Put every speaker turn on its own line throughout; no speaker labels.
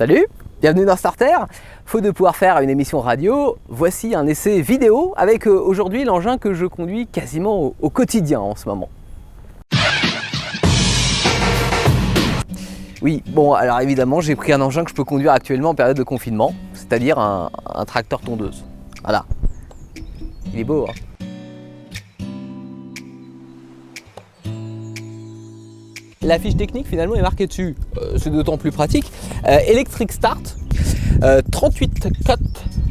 Salut, bienvenue dans Starter. Faute de pouvoir faire une émission radio, voici un essai vidéo avec aujourd'hui l'engin que je conduis quasiment au quotidien en ce moment. Oui, bon, alors évidemment, j'ai pris un engin que je peux conduire actuellement en période de confinement, c'est-à-dire un tracteur tondeuse. Voilà. Il est beau, hein. La fiche technique finalement est marquée dessus, c'est d'autant plus pratique. Electric Start, 38 cotes.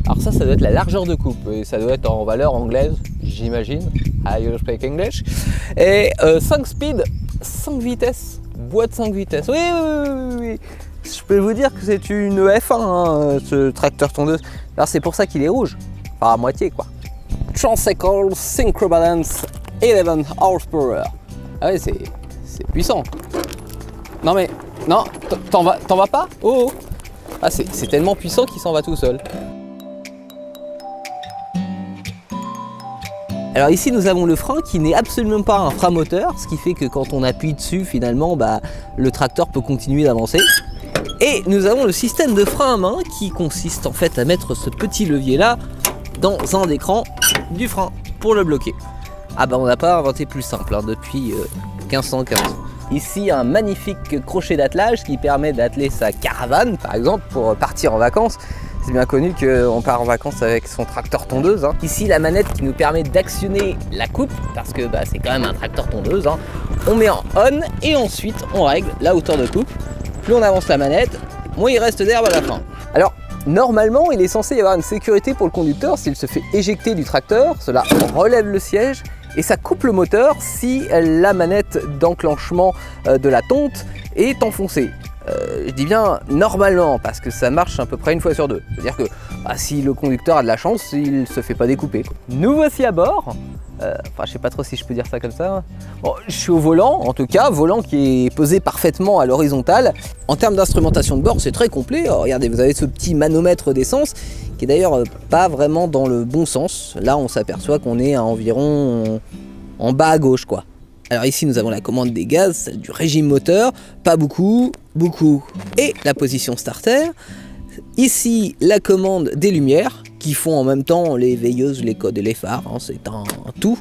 Alors ça doit être la largeur de coupe et ça doit être en valeur anglaise, j'imagine. I speak English. Et 5 speed, 5 vitesses, boîte 5 vitesses. Oui. Je peux vous dire que c'est une F1 hein, ce tracteur tondeuse. Alors c'est pour ça qu'il est rouge, enfin à moitié quoi. Tricycle Synchrobalance 11 horsepower. Ah ouais, c'est puissant. Non mais, non, t'en vas pas? Oh. Ah c'est tellement puissant qu'il s'en va tout seul. Alors ici nous avons le frein qui n'est absolument pas un frein moteur, ce qui fait que quand on appuie dessus finalement le tracteur peut continuer d'avancer. Et nous avons le système de frein à main qui consiste en fait à mettre ce petit levier là dans un écran du frein pour le bloquer. Ah on n'a pas inventé plus simple hein, depuis 1515. Ici un magnifique crochet d'attelage qui permet d'atteler sa caravane par exemple pour partir en vacances. C'est bien connu qu'on part en vacances avec son tracteur tondeuse. Hein. Ici la manette qui nous permet d'actionner la coupe parce que c'est quand même un tracteur tondeuse. Hein. On met en on et ensuite on règle la hauteur de coupe. Plus on avance la manette, moins il reste d'herbe à la fin. Alors normalement il est censé y avoir une sécurité pour le conducteur s'il se fait éjecter du tracteur. Cela relève le siège. Et ça coupe le moteur si la manette d'enclenchement de la tonte est enfoncée. Je dis bien normalement parce que ça marche à peu près une fois sur deux. C'est-à-dire que si le conducteur a de la chance, il ne se fait pas découper. Nous voici à bord. Je sais pas trop si je peux dire ça comme ça. Bon, je suis au volant, en tout cas, volant qui est posé parfaitement à l'horizontale. En termes d'instrumentation de bord, c'est très complet. Alors, regardez, vous avez ce petit manomètre d'essence qui est d'ailleurs pas vraiment dans le bon sens. Là, on s'aperçoit qu'on est à environ en bas à gauche, quoi. Alors ici, nous avons la commande des gaz, celle du régime moteur, pas beaucoup, beaucoup. Et la position starter. Ici, la commande des lumières qui font en même temps les veilleuses, les codes et les phares, hein, c'est un tout.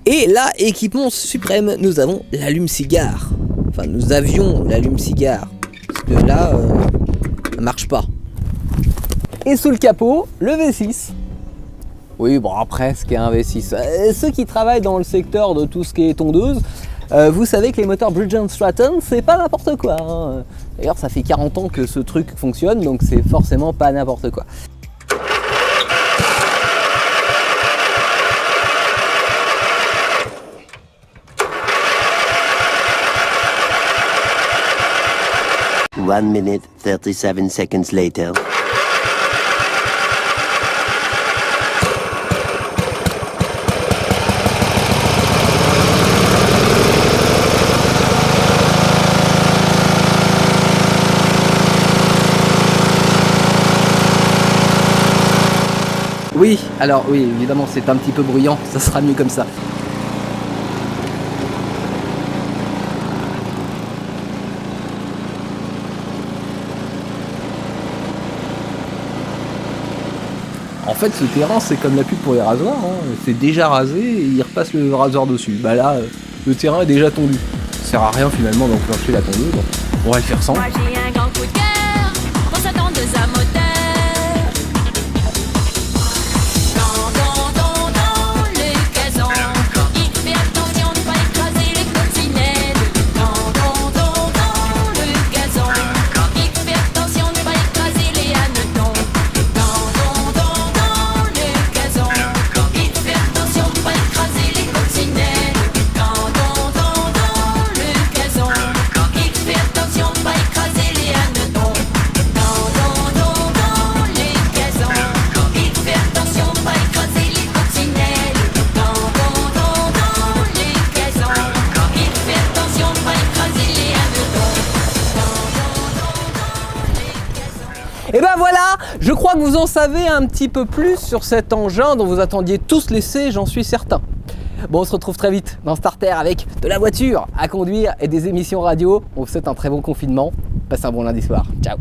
Et là, équipement suprême, nous avons l'allume-cigare. Enfin, nous avions l'allume-cigare, parce que là, ça marche pas. Et sous le capot, le V6. Oui, presque un V6. Ceux qui travaillent dans le secteur de tout ce qui est tondeuse, vous savez que les moteurs Bridge & Stratton, c'est pas n'importe quoi. Hein. D'ailleurs, ça fait 40 ans que ce truc fonctionne, donc c'est forcément pas n'importe quoi.
One minute, 37 seconds later.
Oui, alors oui, évidemment c'est un petit peu bruyant, ça sera mieux comme ça. En fait ce terrain c'est comme la pub pour les rasoirs, hein. C'est déjà rasé et il repasse le rasoir dessus. Là, le terrain est déjà tondu. Ça sert à rien finalement d'enclencher la tondeuse, on va le faire sans.
Moi j'ai un grand coup de cœur pour sa tondeuse à moteur.
Et ben voilà, je crois que vous en savez un petit peu plus sur cet engin dont vous attendiez tous l'essai, j'en suis certain. Bon, on se retrouve très vite dans Starter avec de la voiture à conduire et des émissions radio. On vous souhaite un très bon confinement. Passez un bon lundi soir. Ciao.